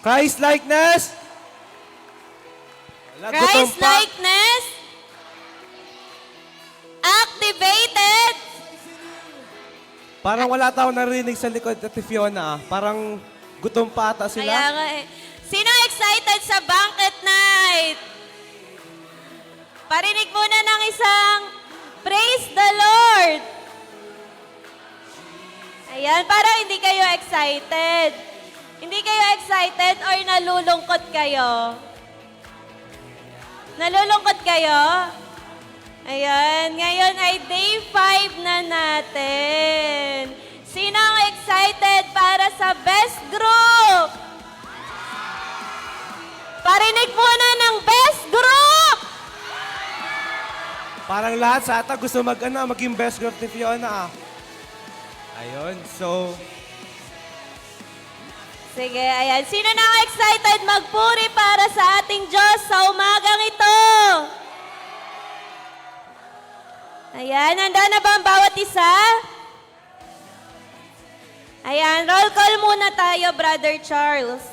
Christ-likeness. Wala, gutom pa. Christ-likeness. Activated. Parang wala tao narinig sa likod at Fiona. Parang gutom pa ata sila. Kaya nga eh. Sino excited sa banquet night? Parinig muna ng isang praise the Lord. Ayan, para hindi kayo excited. Hindi kayo excited or nalulungkot kayo? Nalulungkot kayo? Ayan, ngayon ay day 5 na natin. Sino ang excited para sa best group? Parinig muna ng best group! Parang lahat sa ata gusto maging best group ni Fiona. Ayun, so... Sige, ayan. Sino na ang excited magpuri para sa ating Diyos sa umagang ito? Ayan, handa na ba ang bawat isa? Ayan, roll call muna tayo, Brother Charles.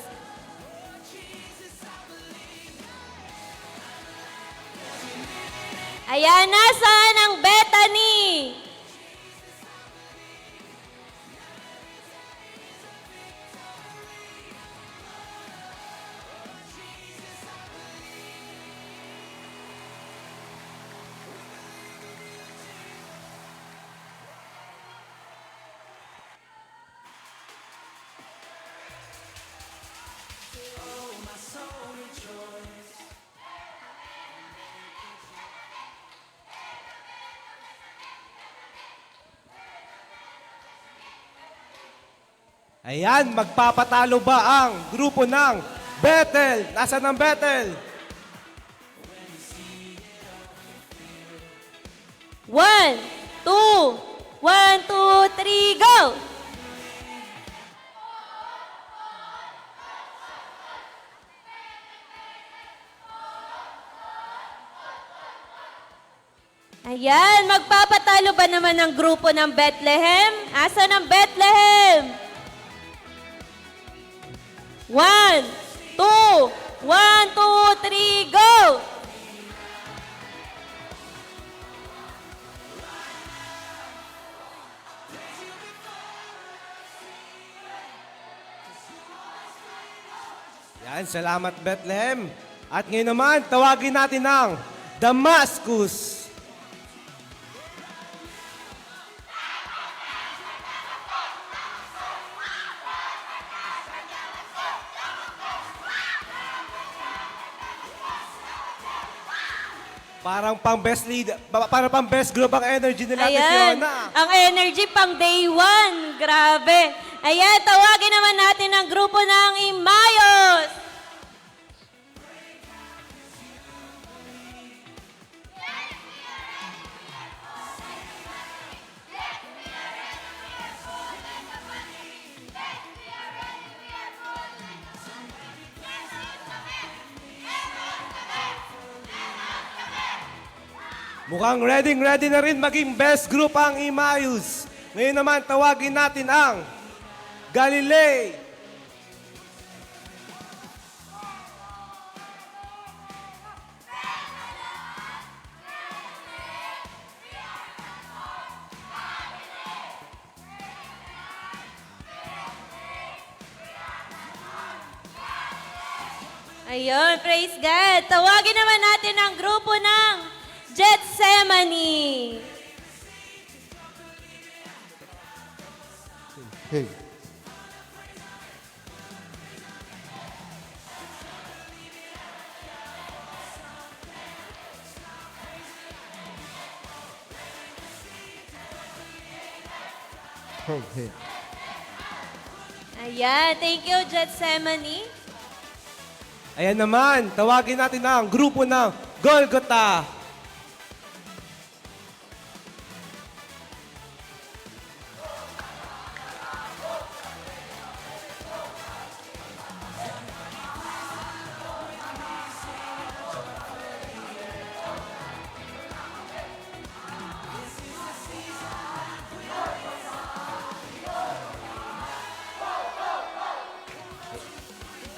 Ayan, nasaan ang Bethany? Ayan, magpapatalo ba ang grupo ng Bethel? Nasaan ang Bethel? 1, 2, 1, 2, 3, go! Ayan, magpapatalo ba naman ang grupo ng Bethlehem? Asan ang Bethlehem? 1, 2, 1, 2, 3, go! Yan, salamat Bethlehem. At ngayon naman, tawagin natin ang Damascus. Parang pang-best lead, parang pang-best group ang energy nila ni Ayan, Fiona. ang energy pang day 1. Grabe. Ayan, tawagin naman natin ang grupo ng Imayos. Mukhang ready na rin maging best group ang Imayus. Ngayon naman, tawagin natin ang Galilei. Ayun, praise God. Tawagin naman natin ang grupo ng Gethsemane. Hey. Hey. Ayan, thank you, Gethsemane. Ayan naman, tawagin natin ang grupo ng Golgotha.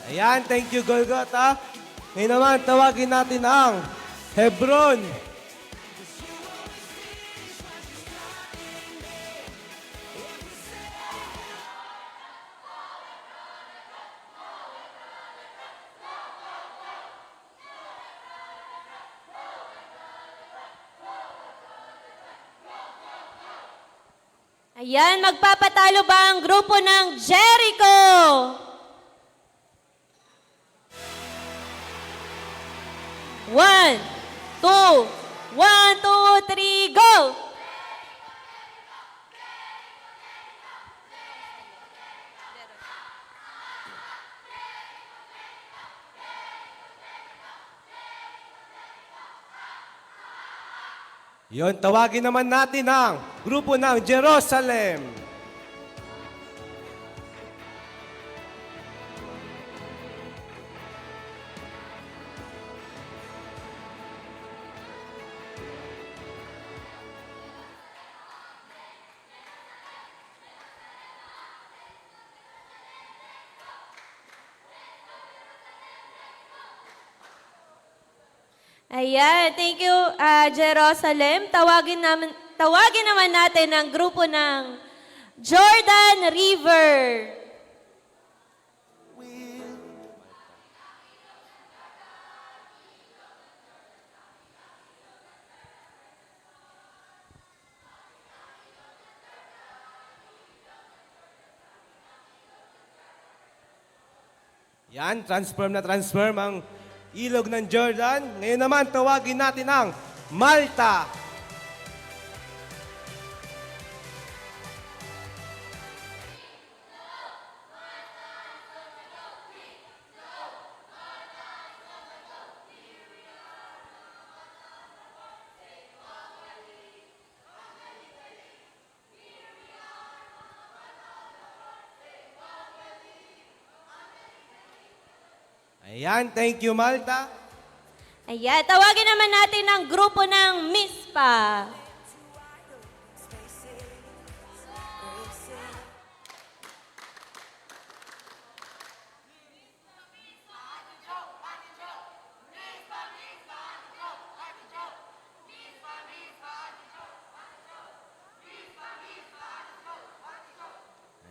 Ayan, thank you, Golgota. Ngayon naman, tawagin natin ang Hebron. Ayan, magpapatalo ba ang grupo ng Jericho? One, two, three, go! Yon, tawagin naman natin ang grupo ng Jerusalem. Ayan, thank you, Jerusalem. Tawagin naman natin ang grupo ng Jordan River. Yan, transform na transform ang ilog ng Jordan. Ngayon naman, tawagin natin ang Malta. Ayan, thank you, Malta. Ayan, tawagin naman natin ang grupo ng Mispa.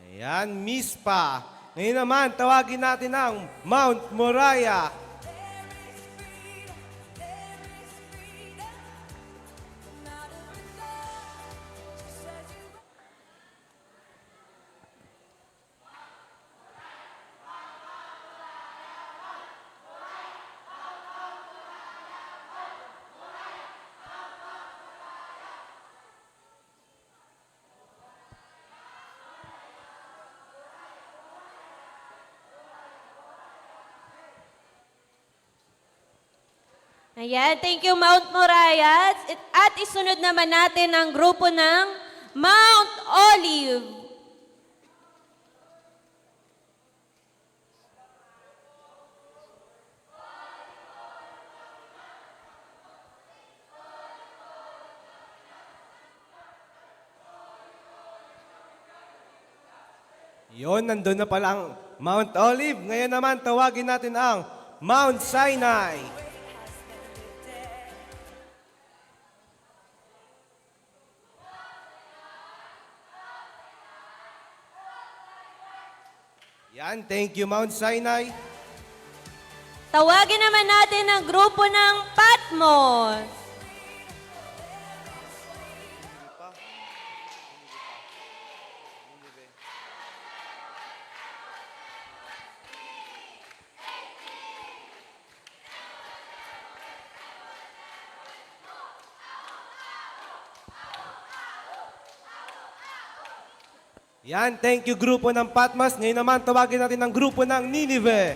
Ayan, Mispa. Ngayon naman, tawagin natin ang Mount Moriah. Ayan, thank you Mount Moriah. At isunod naman natin ang grupo ng Mount Olive. Yon, nandun na pala ang Mount Olive. Ngayon naman, tawagin natin ang Mount Sinai. Yan, thank you, Mount Sinai. Tawagin naman natin ang grupo ng Patmos. Yan, thank you, grupo ng Patmos. Ngayon naman, tawagin natin ang grupo ng Ninive.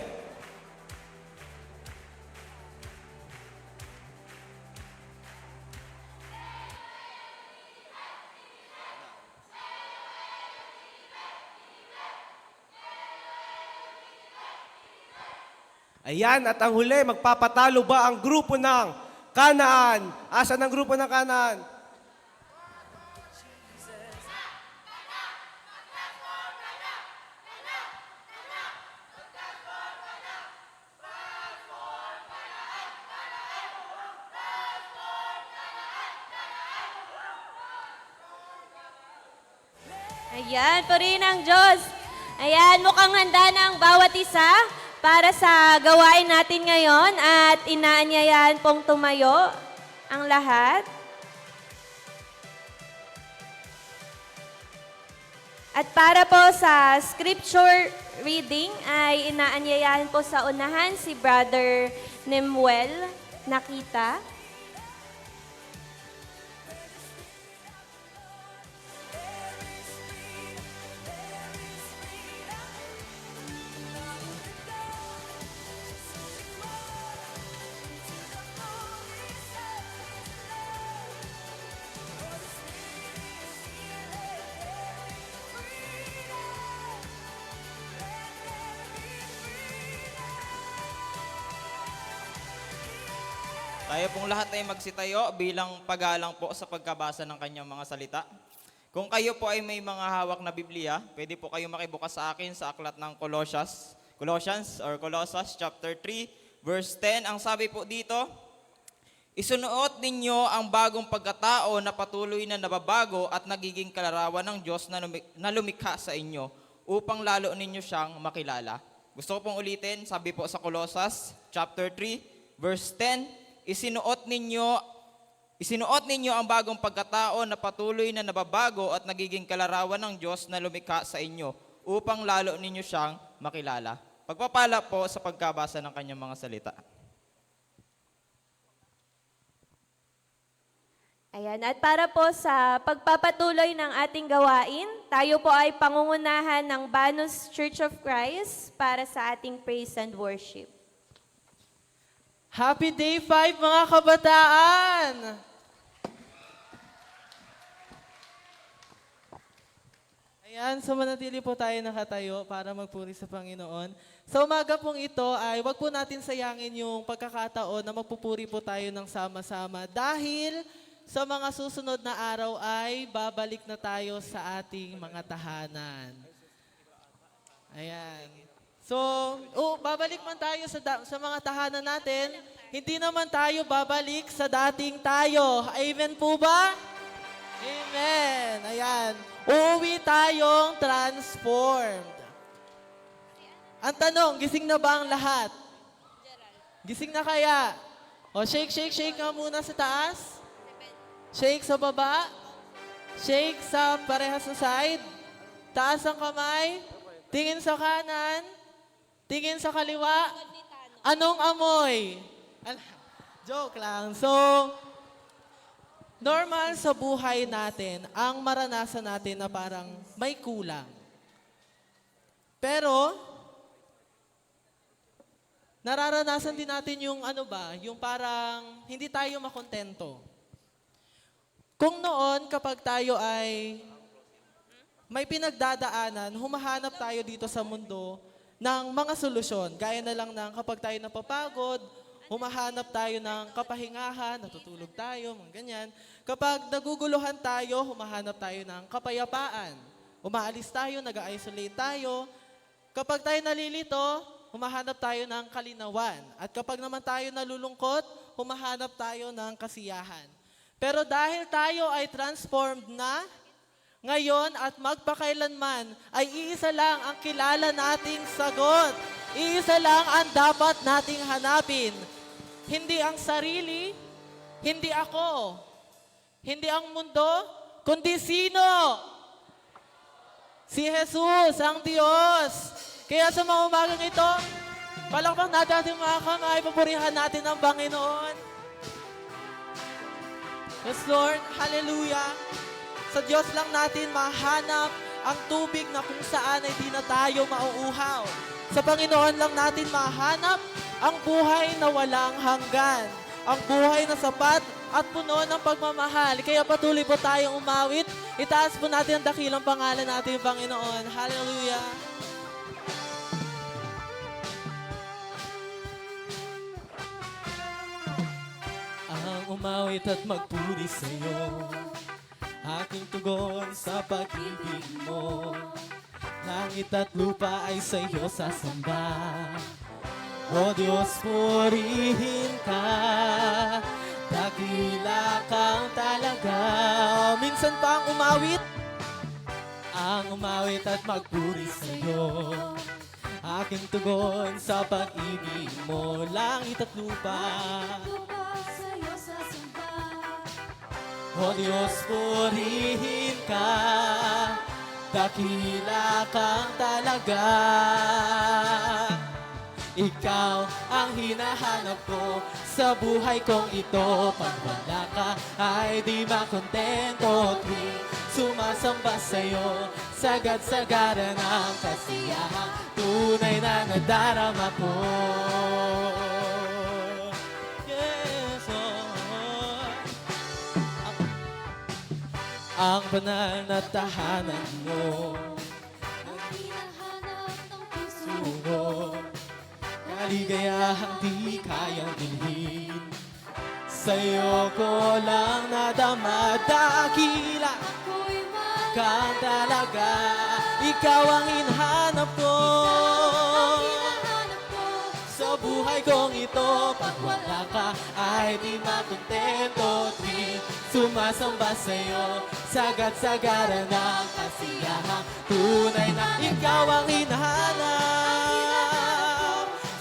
Ayan, at ang huli, magpapatalo ba ang grupo ng Kanaan? Asan ang grupo ng Kanaan? Ayan, purihin ang Diyos. Ayan, mukhang handa na ang bawat isa para sa gawain natin ngayon at inaanyayahan pong tumayo ang lahat. At para po sa scripture reading ay inaanyayahan po sa unahan si Brother Nemuel Nakita. Tayo pong lahat ay magsitayo bilang paggalang po sa pagkabasa ng kanyang mga salita. Kung kayo po ay may mga hawak na Biblia, pwede po kayo makibukas sa akin sa aklat ng Colossians chapter 3, verse 10. Ang sabi po dito, isunuot ninyo ang bagong pagkatao na patuloy na nababago at nagiging kalarawan ng Diyos na lumikha sa inyo upang lalo ninyo siyang makilala. Gusto ko pong ulitin, sabi po sa Colossians chapter 3, verse 10, Isinuot ninyo ang bagong pagkatao na patuloy na nababago at nagiging kalarawan ng Diyos na lumikha sa inyo upang lalo ninyo siyang makilala. Pagpapala po sa pagkabasa ng kanyang mga salita. Ayan, at para po sa pagpapatuloy ng ating gawain, tayo po ay pangungunahan ng Banus Church of Christ para sa ating praise and worship. Happy Day 5 mga kabataan! Ayan, so manatili po tayo nakatayo para magpuri sa Panginoon. Sa umaga pong ito ay wag po natin sayangin yung pagkakataon na magpupuri po tayo ng sama-sama dahil sa mga susunod na araw ay babalik na tayo sa ating mga tahanan. Ayan. So, babalik man tayo sa mga tahanan natin, hindi naman tayo babalik sa dating tayo. Amen po ba? Amen. Ayan. Uuwi tayong transformed. Ang tanong, gising na ba ang lahat? Gising na kaya? O, shake, shake, shake nga muna sa taas. Shake sa baba. Shake sa parehas sa side. Taas ang kamay. Tingin sa kanan. Tingin sa kaliwa. Anong amoy? Joke lang. So, normal sa buhay natin, ang maranasan natin na parang may kulang. Pero, nararanasan din natin yung yung parang hindi tayo makontento. Kung noon, kapag tayo ay may pinagdadaanan, humahanap tayo dito sa mundo ng mga solusyon. Gaya na lang ng kapag tayo napapagod, humahanap tayo ng kapahingahan, natutulog tayo, mga ganyan. Kapag naguguluhan tayo, humahanap tayo ng kapayapaan. Umaalis tayo, nag-isolate tayo. Kapag tayo nalilito, humahanap tayo ng kalinawan. At kapag naman tayo nalulungkot, humahanap tayo ng kasiyahan. Pero dahil tayo ay transformed na, ngayon at magpakailanman ay iisa lang ang kilala nating sagot. Iisa lang ang dapat nating hanapin. Hindi ang sarili, hindi ako, hindi ang mundo, kundi sino? Si Jesus, ang Diyos. Kaya sa mga umagang ito, palakpak natin ating mga kamay, papurihan natin ang Panginoon. Yes, Lord, hallelujah. Sa Diyos lang natin mahanap ang tubig na kung saan ay di na tayo mauuhaw. Sa Panginoon lang natin mahanap ang buhay na walang hanggan. Ang buhay na sapat at puno ng pagmamahal. Kaya patuloy po tayong umawit. Itaas po natin ang dakilang pangalan natin, Panginoon. Hallelujah. Ang umawit at magpuri sa'yo, aking tugon sa pag-ibig mo. Langit at lupa ay sa iyo sasamba. O Diyos, purihin ka. Dakila kang talaga. Minsan pa ang umawit ang umawit at magpuri sa'yo. Aking tugon sa pag-ibig mo, langit at lupa. O Diyos, purihin ka, dakila kang talaga. Ikaw ang hinahanap ko sa buhay kong ito. Pag wala ka ay di makontento. Tuwing sumasamba sa'yo, sagad-sagaran ang kasiyahan, tunay na nadarama ko. Yes, oh. Ang banal na tahanan mo, sumo, kaligayahang di kayang bilhin. Sa'yo ko lang nadama, dakila kang talaga. Ikaw ang hinahanap ko sa buhay kong ito. Pag wala ka ay di makontento. Tuwing sumasamba sa'yo, sagad-sagaran ang kasiyahan, tunay na ikaw ang hinahanap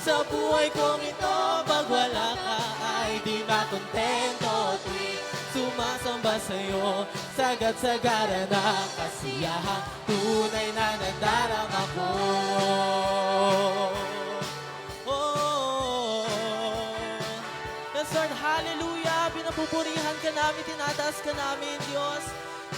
sa buhay kong ito. Pag wala ka ay di makontento. Tuwing sumasamba sa'yo, sagad-sagaran ang kasiyahan, tunay na nadarama ko. Oh, yes, Lord, hallelujah. Pinapupurihan ka namin, tinataas ka namin, Diyos.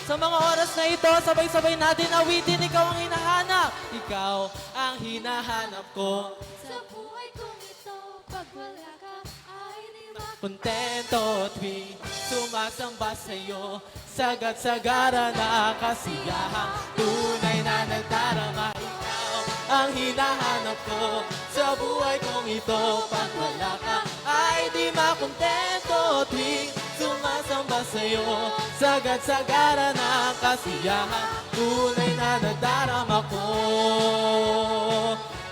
Sa mga oras na ito, sabay-sabay natin awitin, ikaw ang hinahanap. Ikaw ang hinahanap ko. Sa buhay kong ito, pag wala ka, ay di Kontento tuwing sumasamba sa'yo, sagad-sagaran na kasiyahan, tunay na nagdarama. Ikaw ang hinahanap ko sa buhay kong ito. Pag wala ka ay di makontento. Tuwing sumasamba sa'yo, sagad-sagaran na kasiyahan, tunay na nagdarama ko.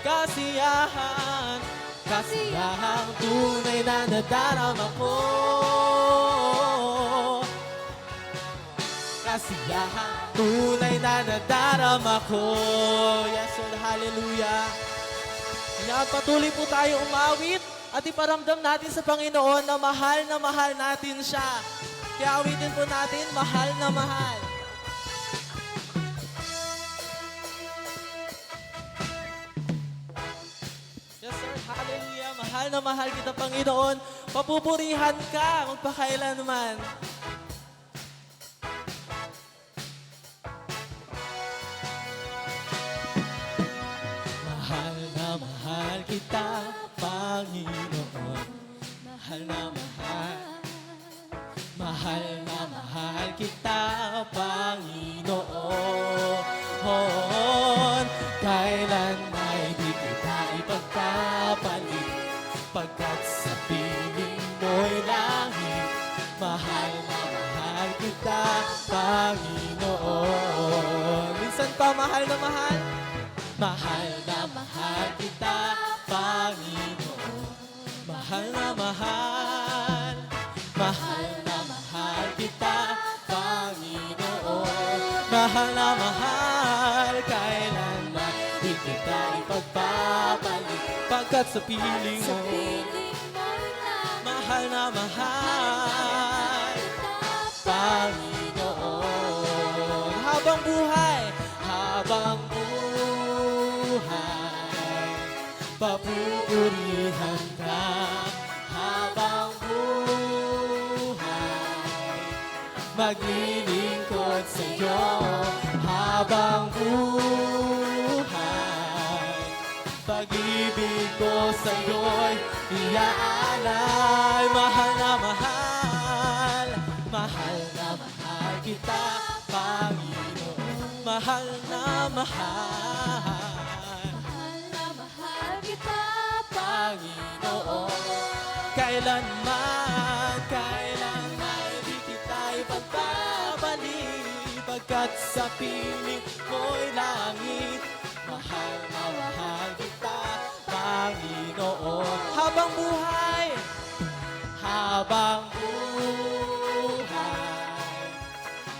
Kasiyahan, kasiyahang tunay na nadarama ko. Kasiyahang tunay na nadarama ko. Yes, Lord, hallelujah. Patuloy po tayo umawit at iparamdam natin sa Panginoon na mahal natin siya. Kaya awitin po natin, mahal na mahal. Yes, sir. Hallelujah. Mahal na mahal kita, Panginoon. Papupurihan ka magpakailanman. Mahal na mahal kita, Panginoon. Mahal na mahal. Mahal na mahal kita, Panginoon. Kailan may di kita ipagpapalit, pagkat sa piling mo'y langit. Mahal na mahal kita, Panginoon. Minsan pa mahal na mahal. Mahal na mahal kita, Panginoon. Mahal na mahal. Mahal na mahal kita, Panginoon. Mahal na mahal. Kailanman di kita ipagpapalit, pagkat sa piling mo. Mahal na mahal, Panginoon. Habang buhay, papupurihan ka. Habang buhay, maglilingkod sa'yo. Habang buhay, pag-ibig ko sa'yo'y iaalay. Mahal na mahal, mahal na mahal kita, Panginoon. Mahal na mahal, Panginoon. Kailanman di kita ipagpapalik, pagkat sa piling mo'y langit. Mahal na mahal kita, Panginoon. Habang buhay,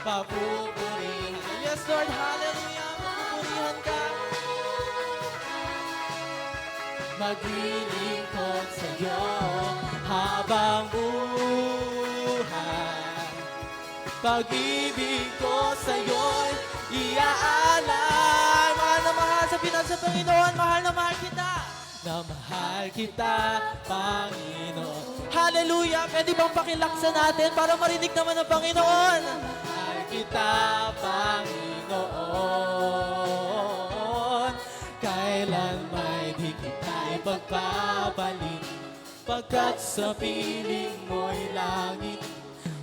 papupurihan. Yes, Lord, hallelujah. maglilingkod sa'yo habang buhay. Pag-ibig ko sa'yo'y iaalay. Mahal na mahal sa Pinas sa Panginoon, mahal na mahal kita. Na mahal kita, Panginoon. Hallelujah! Pwede bang pakilaksan natin para marinig naman ng Panginoon? Mahal kita, Panginoon. Kailan may di kita ipagpabalik, pagkat sa piling mo'y langit.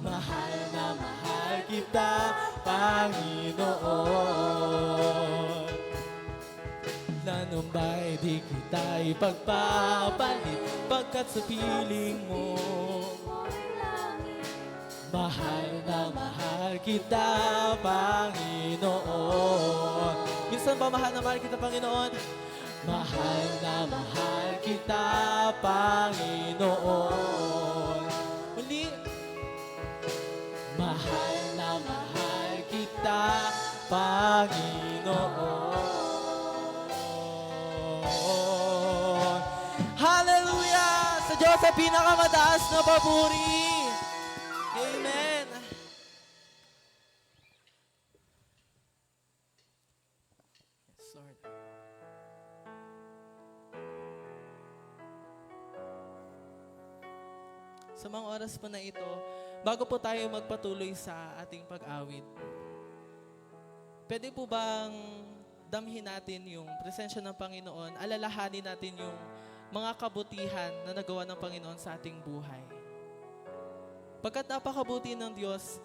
Mahal na mahal kita, Panginoon. Lanong ba'y di kita ipagpapalit, pagkat sa piling mo. Mahal na mahal kita, Panginoon. Minsan ba mahal na mahal kita, Panginoon? Mahal na mahal kita, Panginoon. Muli. Mahal na mahal kita, Panginoon. Hallelujah! Sa Diyos sa pinakamataas na papuri. Amen. Yes, Lord. Sa mga oras po na ito, bago po tayo magpatuloy sa ating pag-awit, pwede po bang damhin natin yung presensya ng Panginoon, alalahanin natin yung mga kabutihan na nagawa ng Panginoon sa ating buhay. Pagkat napakabuti ng Diyos,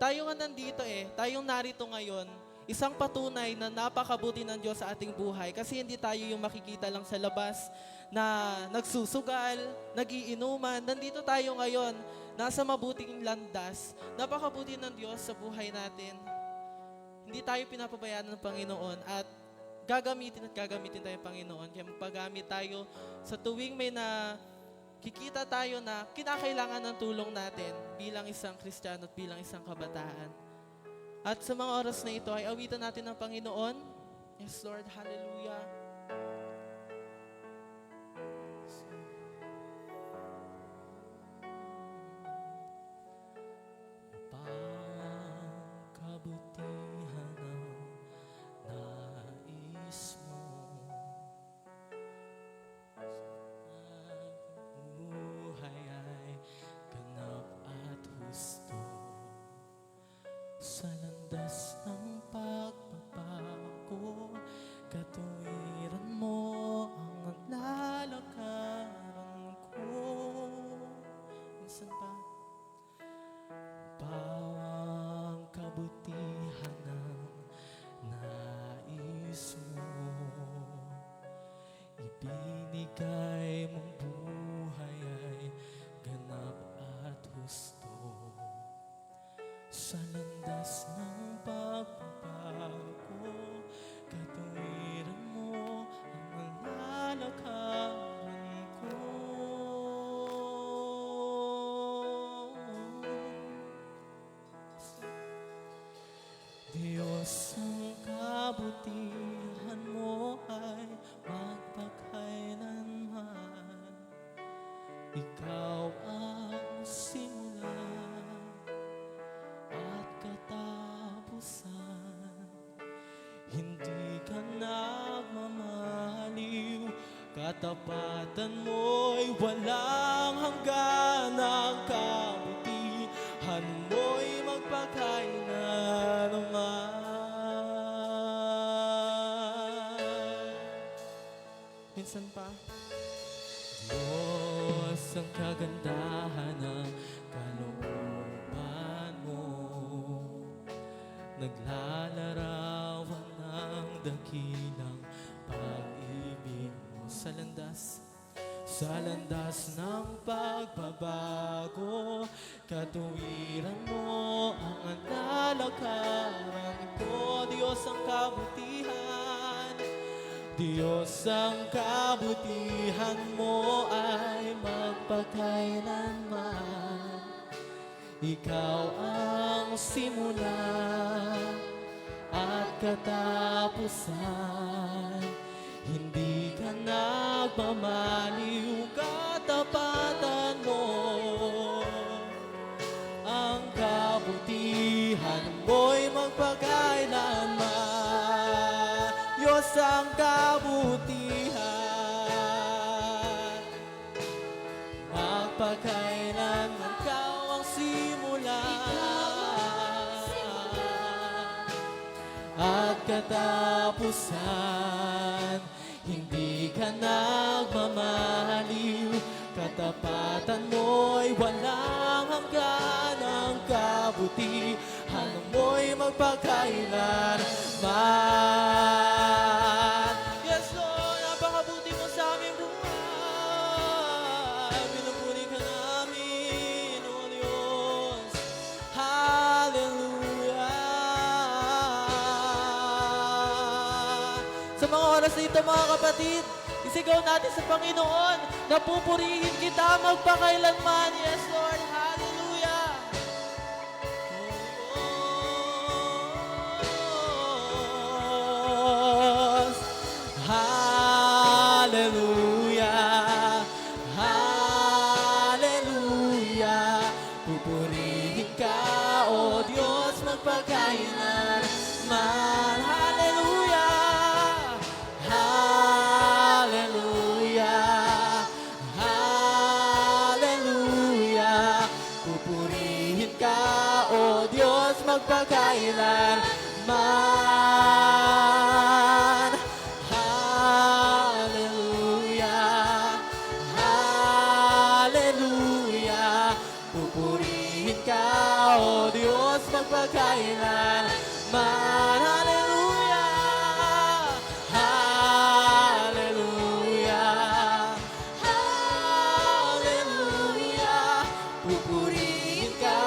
tayo nga nandito tayong narito ngayon, isang patunay na napakabuti ng Diyos sa ating buhay kasi hindi tayo yung makikita lang sa labas na nagsusugal, nagiinuman. Nandito tayo ngayon, nasa mabuting landas. Napakabuti ng Diyos sa buhay natin. Hindi tayo pinapabayaan ng Panginoon at gagamitin tayo ng Panginoon. Kaya magpagamit tayo sa tuwing may kikita tayo na kinakailangan ng tulong natin bilang isang Kristiyano at bilang isang kabataan. At sa mga oras na ito ay awitan natin ng Panginoon. Yes, Lord. Hallelujah. Pagkabutihan ng nais mo, buhay ay ganap at husto. Sa landas ng pagpapago, katuwiran mo ang lalakaran ko. Minsan pa, bawang kabutihan ng nais mo, ibinigay mong buhay ay ganap at husto. Sa landas ng pagpapago, katuwiran mo ang lalakaran ko. Diyos, ang kabutihan mo ay magpakailanman. Ikaw ang simula at katapusan. Hindi ka nagmamaliw, katapatan mo'y walang hanggan. Ang kabutihan mo'y magpakailanman. Minsan pa, Diyos, ang kagandahan ng kalooban mo, naglalarawan ng dakilang pag-ibig mo. Sa landas ng pagbabago, katuwiran mo ang lalakaran ko. Diyos, ang kabutihan, Diyos, ang kabutihan mo ay magpakailanman. Ikaw ang simula at katapusan. Hindi ka nagmamaliw, katapatan mo. Ang kabutihan mo'y magpakailanman. Diyos ang kabutihan, magpakailanman ikaw ang simula at katapusan. Hindi ka nagmamaliw, katapatan mo'y walang hanggan. Ang kabutihan mo'y magpakailanman. Yes, Lord, napakabuti mo sa aming buhay. Pinupuri ka namin, O Diyos. Hallelujah. Sa mga oras na ito, mga kapatid, isigaw natin sa Panginoon na pupurihin kita magpakailanman. Yes, Lord. Hallelujah. Diyos. Hallelujah. Hallelujah. Pupurihin ka, O Diyos, magpakailanman. Hallelujah. Hallelujah. Hallelujah. Pupurihin ka, O Diyos, magpakailanman. Hallelujah. Hallelujah. Pupurihin ka, O Diyos, magpakailanman. Hallelujah. Hallelujah. Hallelujah. Pupurihin ka,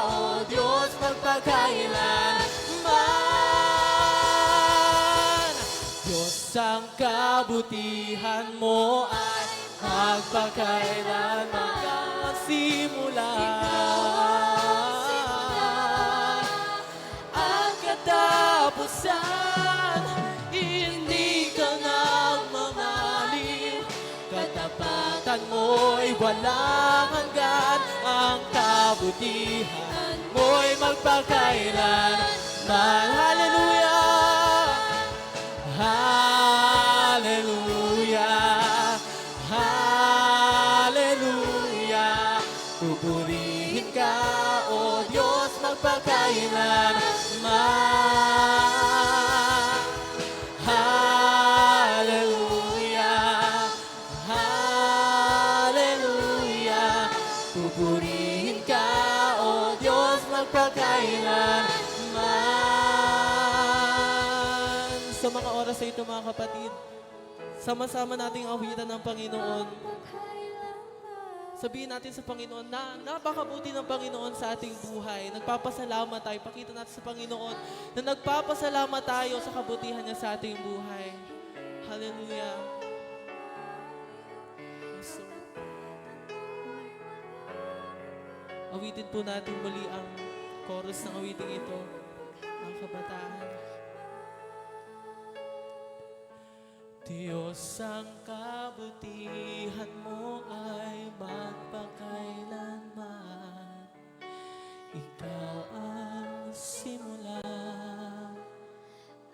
O Diyos, magpakailanman. Diyos, ang kabutihan mo ay magpakailanman. Ikaw ang simula at katapusan. Hindi ka nagmamaliw, katapatan mo'y walang hanggan. Ang kabutihan mo'y magpakailanman. Hallelujah. Hallelujah. Hallelujah. Pupurihin ka, O Diyos, magpakailanman. Hallelujah. Hallelujah. Pupurihin ka, O Diyos, magpakailanman. Sa mga oras na ito, mga kapatid, sama-sama nating awitan ng Panginoon. Sabihin natin sa Panginoon na napakabuti ng Panginoon sa ating buhay. Nagpapasalamat tayo. Pakita natin sa Panginoon na nagpapasalamat tayo sa kabutihan niya sa ating buhay. Hallelujah. So, awitin po natin muli ang chorus ng awiting ito, mga kabataan. Diyos, ang kabutihan mo ay magpakailanman. Ikaw ang simula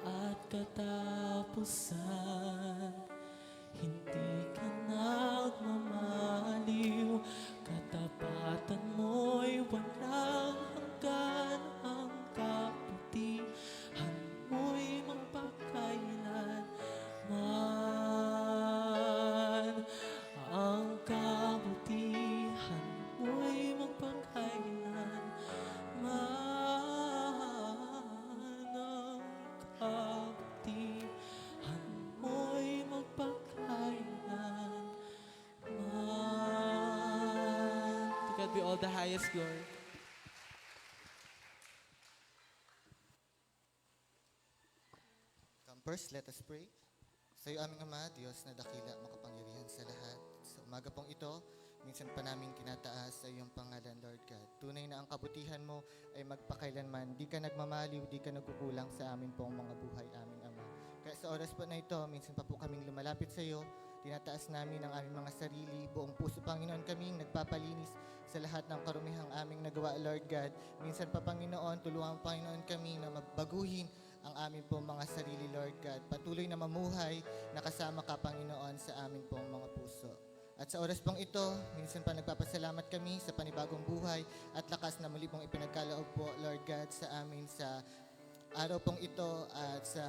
at katapusan. Hindi ka nagmamaliw, katapatan mo'y walang hanggan. Ang kabutihan mo'y magpakailanman. Ang kabutihan mo'y magpakailanman. Ang kabutihan mo'y magpakailanman. To God be all the highest glory. Come first, let us pray. Sa iyo aming Ama, Diyos na dakila, makapangyarihan sa lahat. Sa umaga pong ito, minsan pa namin tinataas sa iyong pangalan, Lord God. Tunay na ang kabutihan mo ay magpakailanman. Di ka nagmamaliw, di ka nagkukulang sa amin pong mga buhay, aming Ama. Kaya sa oras po na ito, minsan pa po kaming lumalapit sa iyo. Tinataas namin ang aming mga sarili. Buong puso, Panginoon, kaming nagpapalinis sa lahat ng karumihang aming nagawa, Lord God. Minsan pa, Panginoon, tulungan, Panginoon, kami na magbaguhin ang aming pong mga sarili, Lord God. Patuloy na mamuhay, nakasama ka, Panginoon, sa aming pong mga puso. At sa oras pong ito, minsan pa nagpapasalamat kami sa panibagong buhay at lakas na muli pong ipinagkaloob po, Lord God, sa amin sa araw pong ito at sa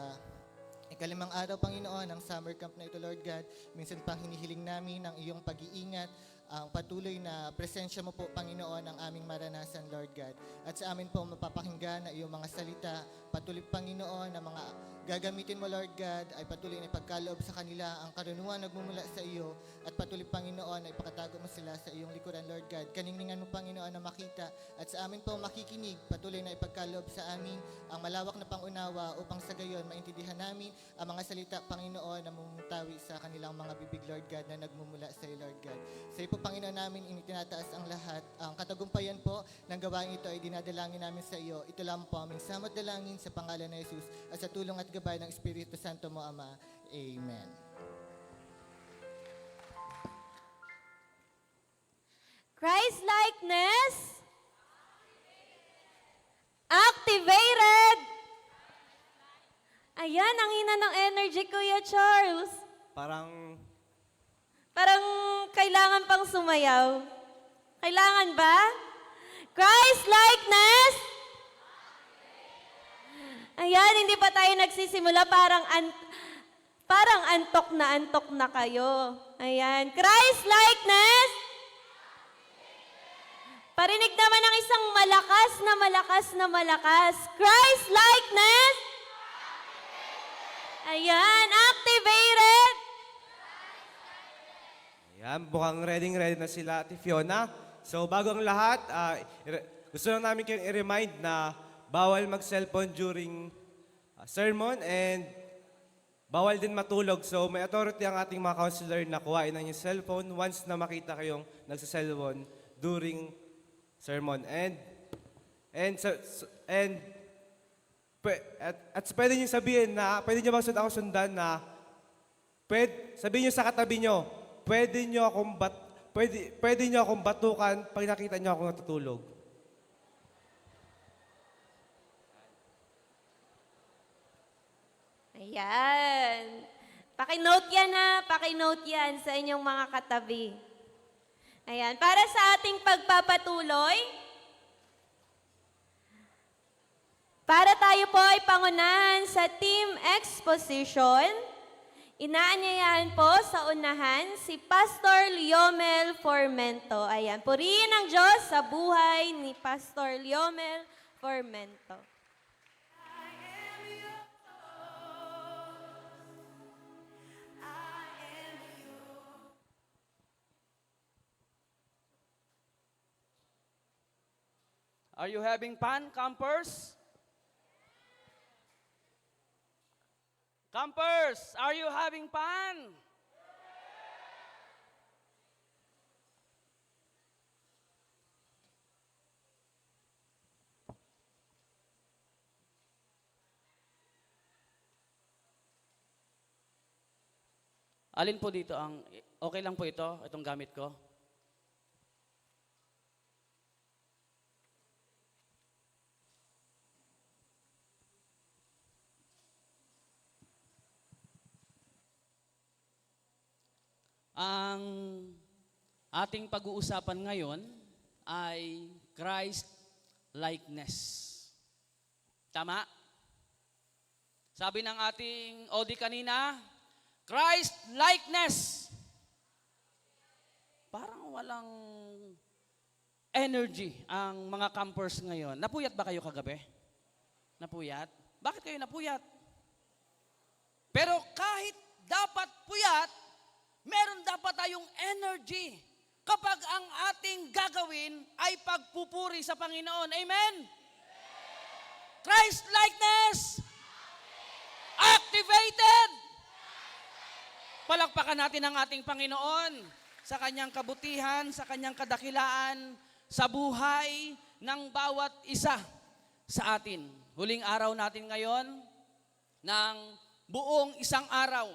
ikalimang araw, Panginoon, ng summer camp na ito, Lord God. Minsan pang hinihiling namin ang iyong pag-iingat, ang patuloy na presensya mo po, Panginoon, ang aming maranasan, Lord God. At sa amin po mapapakinggan na iyong mga salita, patuloy, Panginoon, na mga gagamitin mo, Lord God, ay patuloy na ipagkaloob sa kanila ang karunungan nagmumula sa iyo at patuloy, Panginoon, na ipakatago mo sila sa iyong likuran, Lord God. Kaningningan mo, Panginoon, na makita at sa amin po makikinig, patuloy na ipagkaloob sa amin ang malawak na pangunawa upang sa gayon maintindihan namin ang mga salita, Panginoon, na mumutawi sa kanilang mga bibig, Lord God, na nagmumula sa iyo, Lord God. Sa iyo po, Panginoon, namin initinataas ang lahat. Ang katagumpayan po ng gawain ito ay dinadalangin namin sa iyo. Ito lang po aming samot dalangin sa pangalan ni Jesus at sa tulong at gabay ng Espiritu Santo mo, Ama. Amen. Christ-likeness activated. Ayan, ang hina ng energy, Kuya Charles. Parang kailangan pang sumayaw. Kailangan ba? Christ-likeness. Ayan, hindi pa tayo nagsisimula. Parang antok na kayo. Ayan, Christ-likeness. Parinig naman ng isang malakas. Christ-likeness. Ayan, activated. Ayan, mukhang ready na sila, Ate Fiona. So, bago ang lahat, gusto lang namin kayong i-remind na bawal mag-cellphone during sermon and bawal din matulog. So, may authority ang ating mga counselor na kuhain ng inyong cellphone once na makita kayong nagsa-cellphone during sermon. At pwede nyo sabihin na, pwede nyo bang ako sundan na, sabihin nyo sa katabi nyo, pwede nyo akong batukan pag nakita nyo akong natutulog. Ayan. Paki-note yan sa inyong mga katabi. Ayan. Para sa ating pagpapatuloy, para tayo po ay pangunahan sa team exposition, inaanyayahan po sa unahan si Pastor Liomel Formento. Ayan. Purihin ang Diyos sa buhay ni Pastor Liomel Formento. Are you having fun, campers? Campers, are you having fun? Alin po dito ang, okay lang po itong gamit ko? Ang ating pag-uusapan ngayon ay Christ-likeness. Tama? Sabi ng ating Odi kanina, Christ-likeness. Parang walang energy ang mga campers ngayon. Napuyat ba kayo kagabi? Napuyat? Bakit kayo napuyat? Pero kahit dapat puyat, meron dapat tayong energy kapag ang ating gagawin ay pagpupuri sa Panginoon. Amen? Christ-likeness activated. Palakpakan natin ang ating Panginoon sa kanyang kabutihan, sa kanyang kadakilaan, sa buhay ng bawat isa sa atin. Huling araw natin ngayon ng buong isang araw.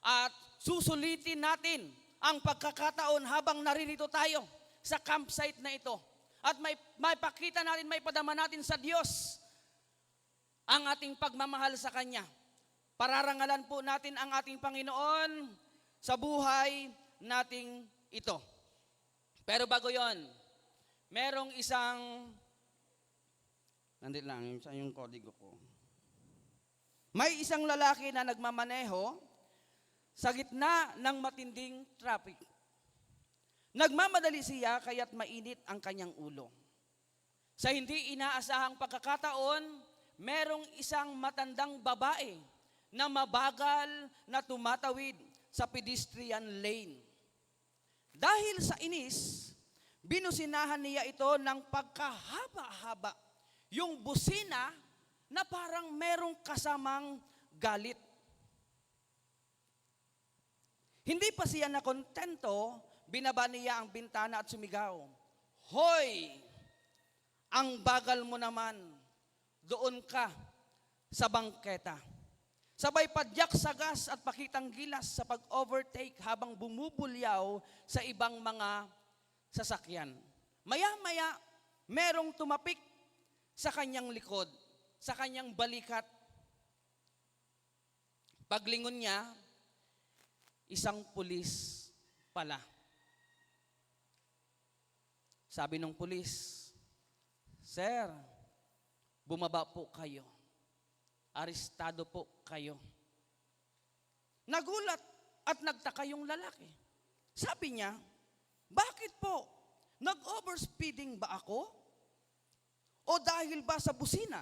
At susulitin natin ang pagkakataon habang naririto tayo sa campsite na ito. At may pakita natin, may padama natin sa Diyos ang ating pagmamahal sa Kanya. Pararangalan po natin ang ating Panginoon sa buhay nating ito. Pero bago yon, merong isang, nandito lang yung kodigo ko. May isang lalaki na nagmamaneho sa gitna ng matinding traffic. Nagmamadali siya kaya't mainit ang kanyang ulo. Sa hindi inaasahang pagkakataon, merong isang matandang babae na mabagal na tumatawid sa pedestrian lane. Dahil sa inis, binusinahan niya ito ng pagkahaba-haba. Yung busina na parang merong kasamang galit. Hindi pa siya nakontento, binaba niya ang bintana at sumigaw, "Hoy! Ang bagal mo naman, doon ka sa bangketa." Sabay padyak sa gas at pakitang gilas sa pag-overtake habang bumubulyaw sa ibang mga sasakyan. Maya-maya, merong tumapik sa kanyang likod, sa kanyang balikat. Paglingon niya, isang pulis pala. Sabi ng pulis, "Sir, bumaba po kayo. Arestado po kayo." Nagulat at nagtaka yung lalaki. Sabi niya, "Bakit po? Nag-overspeeding ba ako? O dahil ba sa busina?"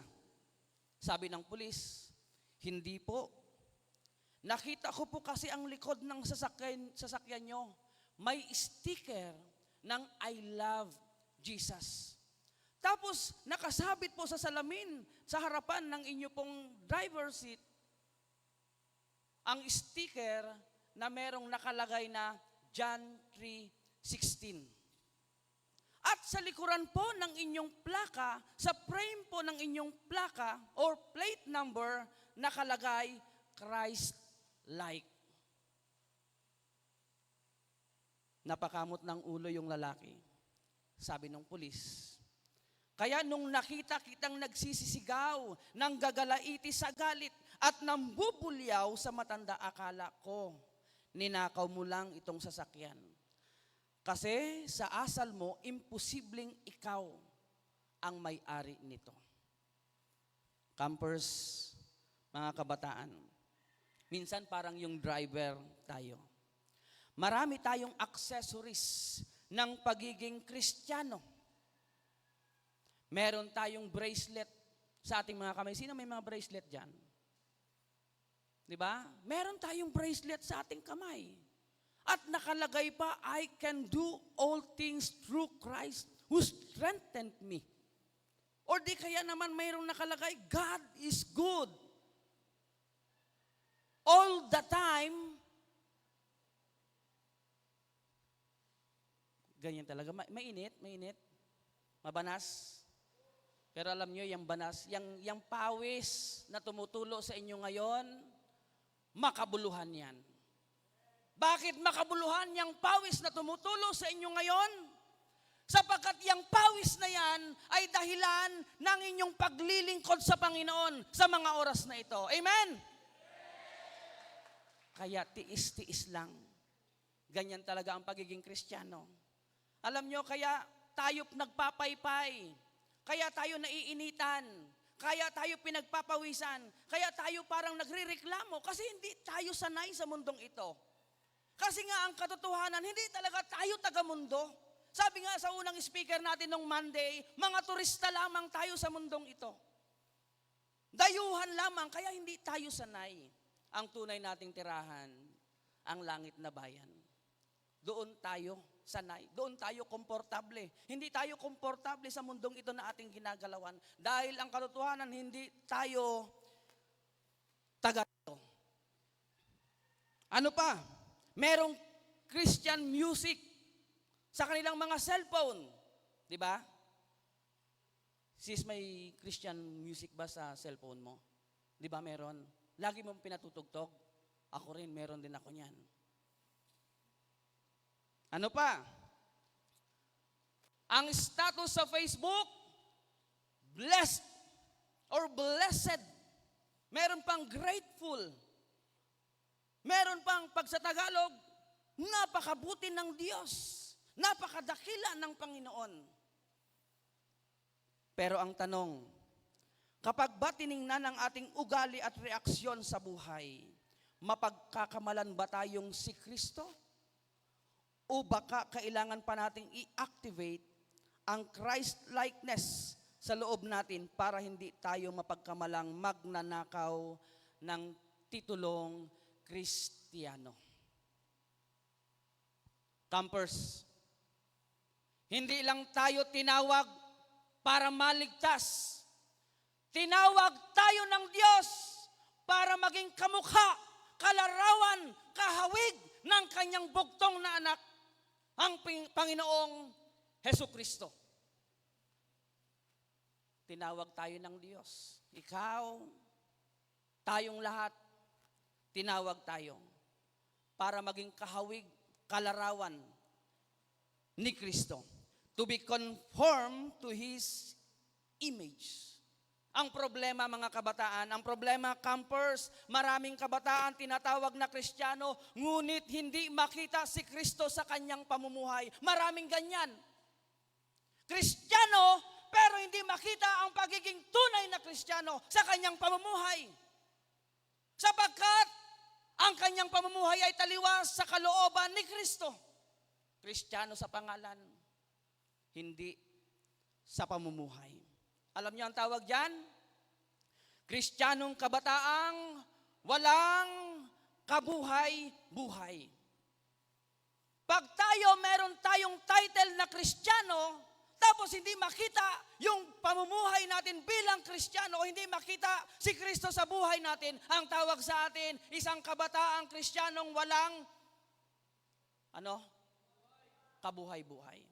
Sabi ng pulis, "Hindi po. Nakita ko po kasi ang likod ng sasakyan nyo. May sticker ng I love Jesus. Tapos nakasabit po sa salamin sa harapan ng inyo pong driver seat ang sticker na merong nakalagay na John 3:16. At sa likuran po ng inyong plaka, sa frame po ng inyong plaka or plate number, nakalagay Christ-like." Napakamot ng ulo yung lalaki. Sabi ng pulis, "Kaya nung nakita kitang nagsisisigaw, nang gagalaiti sa galit at nambubulyaw sa matanda, akala ko, ninakaw mo lang itong sasakyan. Kasi sa asal mo, imposibleng ikaw ang may-ari nito." Campers, mga kabataan, minsan parang yung driver tayo. Marami tayong accessories ng pagiging Kristiyano. Meron tayong bracelet sa ating mga kamay. Sino may mga bracelet dyan? Di ba? Meron tayong bracelet sa ating kamay. At nakalagay pa, "I can do all things through Christ who strengthened me." Or di kaya naman mayroong nakalagay, "God is good." All the time, ganyan talaga. Mainit, mabanas. Pero alam nyo, yung banas, yung pawis na tumutulo sa inyo ngayon, makabuluhan yan. Bakit makabuluhan yung pawis na tumutulo sa inyo ngayon? Sapagkat yung pawis na yan ay dahilan ng inyong paglilingkod sa Panginoon sa mga oras na ito. Amen? Kaya tiis-tiis lang. Ganyan talaga ang pagiging Kristiyano. Alam nyo, kaya tayo nagpapaypay, kaya tayo naiinitan, kaya tayo pinagpapawisan, kaya tayo parang nagrereklamo kasi hindi tayo sanay sa mundong ito. Kasi nga ang katotohanan, hindi talaga tayo taga-mundo. Sabi nga sa unang speaker natin nung Monday, mga turista lamang tayo sa mundong ito. Dayuhan lamang, kaya hindi tayo sanay. Ang tunay nating tirahan, ang langit na bayan. Doon tayo sanay. Doon tayo komportable. Hindi tayo komportable sa mundong ito na ating ginagalawan. Dahil ang katotohanan, hindi tayo taga ito. Ano pa? Merong Christian music sa kanilang mga cellphone. Di ba? Sis, may Christian music ba sa cellphone mo? Di ba meron? Lagi mong pinatutugtog. Ako rin, meron din ako niyan. Ano pa? Ang status sa Facebook, blessed or blessed. Meron pang grateful. Meron pang pag sa Tagalog, napakabuti ng Diyos. Napakadakila ng Panginoon. Pero ang tanong, kapag ba tiningnan ang ating ugali at reaksyon sa buhay, mapagkakamalan ba tayong si Kristo? O baka kailangan pa nating i-activate ang Christ-likeness sa loob natin para hindi tayo mapagkamalang magnanakaw ng titulong Kristiyano? Campers, hindi lang tayo tinawag para maligtas. Tinawag tayo ng Diyos para maging kamukha, kalarawan, kahawig ng kanyang bugtong na anak, ang Panginoong Hesus Kristo. Tinawag tayo ng Diyos. Ikaw, tayong lahat, tinawag tayo para maging kahawig, kalarawan ni Kristo. To be conformed to His image. Ang problema mga kabataan, ang problema campers, maraming kabataan tinatawag na Kristiyano, ngunit hindi makita si Kristo sa kanyang pamumuhay. Maraming ganyan. Kristiyano, pero hindi makita ang pagiging tunay na Kristiyano sa kanyang pamumuhay. Sapagkat ang kanyang pamumuhay ay taliwas sa kalooban ni Kristo. Kristiyano sa pangalan, hindi sa pamumuhay. Alam niyo ang tawag diyan? Kristiyanong kabataang walang kabuhay-buhay. Pag meron tayong title na Kristiyano, tapos hindi makita yung pamumuhay natin bilang Kristiyano o hindi makita si Kristo sa buhay natin, ang tawag sa atin, isang kabataang Kristiyanong walang kabuhay-buhay.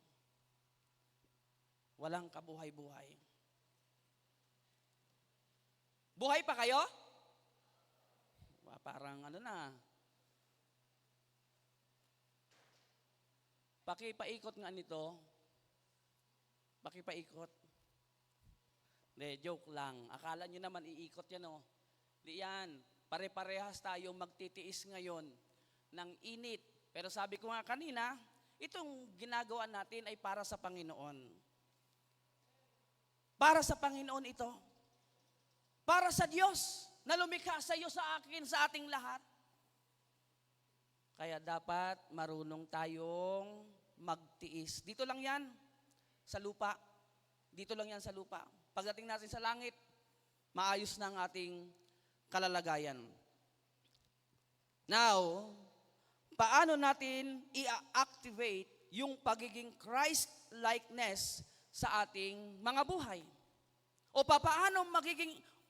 Walang kabuhay-buhay. Buhay pa kayo? Parang na. Pakipaikot nga nito. Pakipaikot. Hindi, joke lang. Akala nyo naman iikot yan, oh. Di yan. Pare-parehas tayo magtitiis ngayon ng init. Pero sabi ko nga kanina, itong ginagawa natin ay para sa Panginoon. Para sa Panginoon ito. Para sa Diyos na lumikha sa iyo, sa akin, sa ating lahat. Kaya dapat marunong tayong magtiis. Dito lang yan, sa lupa. Dito lang yan sa lupa. Pagdating natin sa langit, maayos na ang ating kalalagayan. Now, paano natin i-activate yung pagiging Christ-likeness sa ating mga buhay? O paano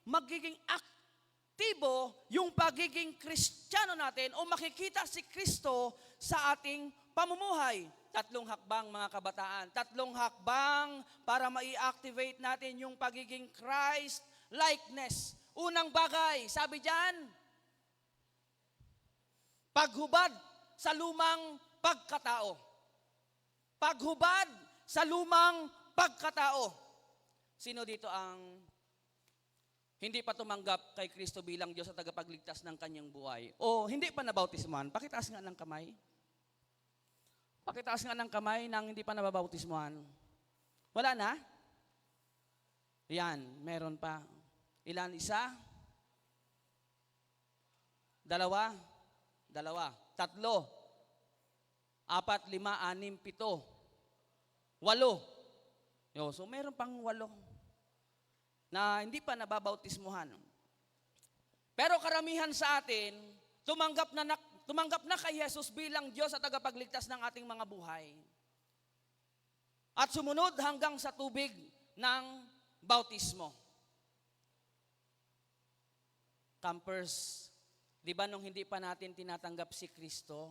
magiging aktibo yung pagiging Kristiyano natin o makikita si Kristo sa ating pamumuhay? 3 hakbang mga kabataan. 3 hakbang para ma-activate natin yung pagiging Christ-likeness. Unang bagay, sabi diyan, paghubad sa lumang pagkatao. Paghubad sa lumang pagkatao. Sino dito ang hindi pa tumanggap kay Kristo bilang Diyos at tagapagligtas ng kanyang buhay? O hindi pa nabautismuhan? Pakitaas nga ng kamay. Pakitaas nga ng kamay nang hindi pa nababautismuhan. Wala na? Yan, meron pa. Ilan? Isa? Dalawa? 2, 3, 4, 5, 6, 7, 8. So meron pang 8 na hindi pa nababautismuhan. Pero karamihan sa atin, tumanggap na kay Jesus bilang Diyos at tagapagligtas ng ating mga buhay. At sumunod hanggang sa tubig ng bautismo. Campers, di ba nung hindi pa natin tinatanggap si Kristo,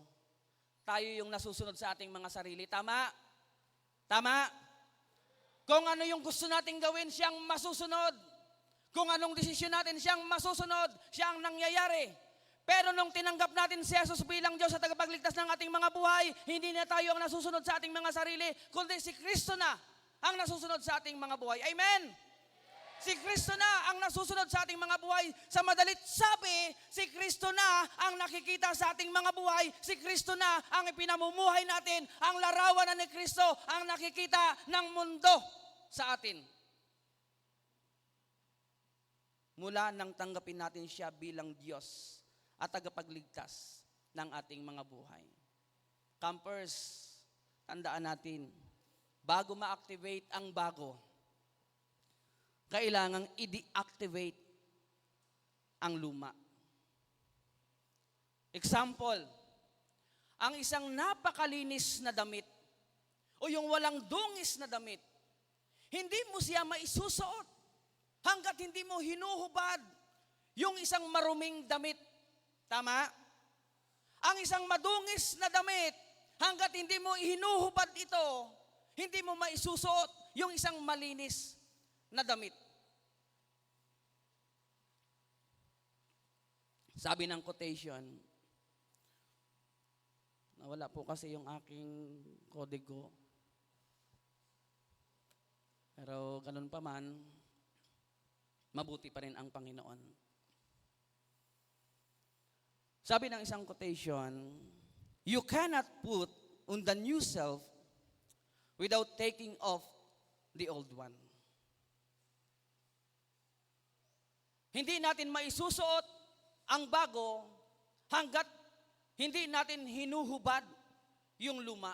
tayo yung nasusunod sa ating mga sarili. Tama? Tama? Kung ano yung gusto nating gawin, siyang masusunod. Kung anong desisyon natin, siyang masusunod, siyang nangyayari. Pero nung tinanggap natin si Jesus bilang Diyos at tagapagligtas ng ating mga buhay, hindi na tayo ang nasusunod sa ating mga sarili, kundi si Kristo na ang nasusunod sa ating mga buhay. Amen? Si Kristo na ang nasusunod sa ating mga buhay. Sa madalit sabi, si Kristo na ang nakikita sa ating mga buhay. Si Kristo na ang ipinamumuhay natin. Ang larawan na ni Kristo ang nakikita ng mundo sa atin. Mula nang tanggapin natin siya bilang Diyos at tagapagligtas ng ating mga buhay. Campers, tandaan natin, bago ma-activate ang bago, kailangang i-deactivate ang luma. Example, ang isang napakalinis na damit o yung walang dungis na damit, hindi mo siya maisusuot hanggat hindi mo hinuhubad yung isang maruming damit. Tama? Ang isang madungis na damit, hanggat hindi mo hinuhubad ito, hindi mo maisusuot yung isang malinis na damit. Sabi ng quotation, nawala po kasi yung aking kodigo. Pero ganun pa man, mabuti pa rin ang Panginoon. Sabi ng isang quotation, you cannot put on the new self without taking off the old one. Hindi natin maisusuot ang bago hanggat hindi natin hinuhubad yung luma.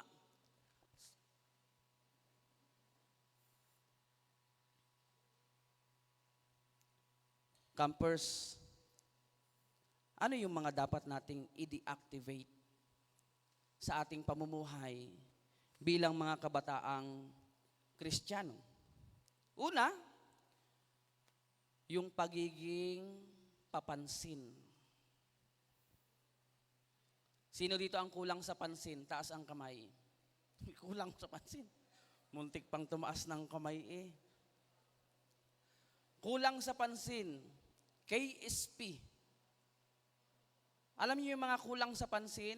Campers, ano yung mga dapat nating i-deactivate sa ating pamumuhay bilang mga kabataang Kristiyano? Una, yung pagiging papansin. Sino dito ang kulang sa pansin? Taas ang kamay. Kulang sa pansin. Muntik pang tumaas ng kamay eh. Kulang sa pansin. KSP. Alam niyo yung mga kulang sa pansin?